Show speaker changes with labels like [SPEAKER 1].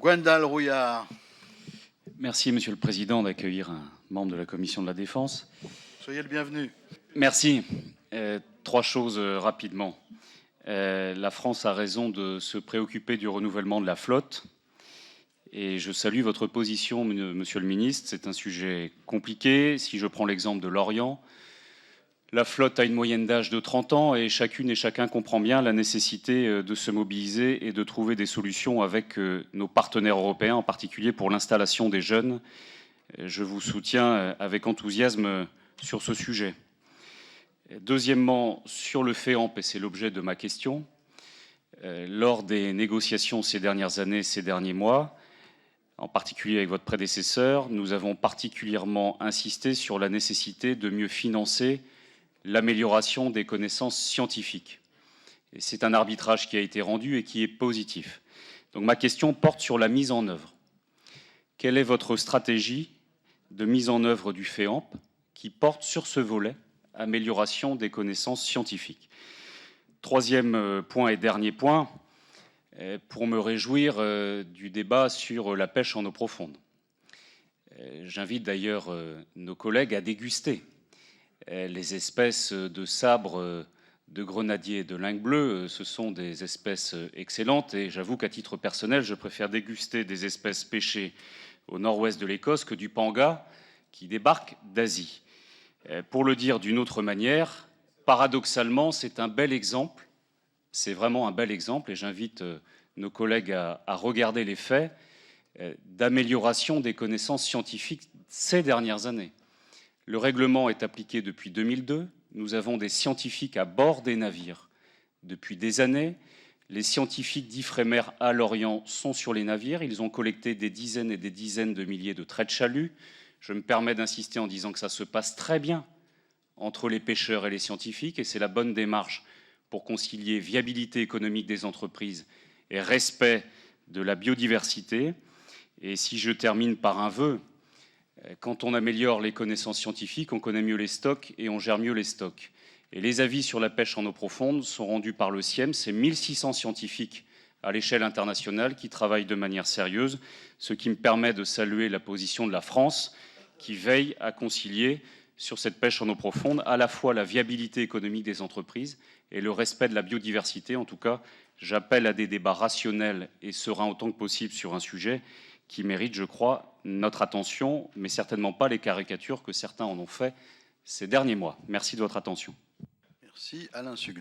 [SPEAKER 1] Gwendal Rouillard.
[SPEAKER 2] Merci, Monsieur le Président, d'accueillir un membre de la Commission de la Défense.
[SPEAKER 1] Soyez le bienvenu.
[SPEAKER 2] Merci. Trois choses rapidement. La France a raison de se préoccuper du renouvellement de la flotte. Et je salue votre position, Monsieur le Ministre. C'est un sujet compliqué. Si je prends l'exemple de l'Orient, la flotte a une moyenne d'âge de 30 ans et chacune et chacun comprend bien la nécessité de se mobiliser et de trouver des solutions avec nos partenaires européens, en particulier pour l'installation des jeunes. Je vous soutiens avec enthousiasme sur ce sujet. Deuxièmement, sur le FEAMP, et c'est l'objet de ma question, lors des négociations ces dernières années, ces derniers mois, en particulier avec votre prédécesseur, nous avons particulièrement insisté sur la nécessité de mieux financer l'amélioration des connaissances scientifiques. Et c'est un arbitrage qui a été rendu et qui est positif. Donc ma question porte sur la mise en œuvre. Quelle est votre stratégie de mise en œuvre du FEAMP qui porte sur ce volet, amélioration des connaissances scientifiques? Troisième point et dernier point, pour me réjouir du débat sur la pêche en eau profonde. J'invite d'ailleurs nos collègues à déguster les espèces de sabre, de grenadier et de lingue bleue. Ce sont des espèces excellentes et j'avoue qu'à titre personnel, je préfère déguster des espèces pêchées au nord-ouest de l'Écosse que du panga qui débarque d'Asie. Pour le dire d'une autre manière, paradoxalement, c'est un bel exemple, c'est vraiment un bel exemple et j'invite nos collègues à regarder les faits d'amélioration des connaissances scientifiques ces dernières années. Le règlement est appliqué depuis 2002. Nous avons des scientifiques à bord des navires depuis des années. Les scientifiques d'Ifremer à Lorient sont sur les navires. Ils ont collecté des dizaines et des dizaines de milliers de traits de chalut. Je me permets d'insister en disant que ça se passe très bien entre les pêcheurs et les scientifiques, et c'est la bonne démarche pour concilier viabilité économique des entreprises et respect de la biodiversité. Et si je termine par un vœu, quand on améliore les connaissances scientifiques, on connaît mieux les stocks et on gère mieux les stocks. Et les avis sur la pêche en eau profonde sont rendus par le CIEM. C'est 1600 scientifiques à l'échelle internationale qui travaillent de manière sérieuse, ce qui me permet de saluer la position de la France qui veille à concilier sur cette pêche en eau profonde à la fois la viabilité économique des entreprises et le respect de la biodiversité. En tout cas, j'appelle à des débats rationnels et sereins autant que possible sur un sujet qui mérite, je crois, notre attention, mais certainement pas les caricatures que certains en ont fait ces derniers mois. Merci de votre attention.
[SPEAKER 1] Merci. Alain Suguet.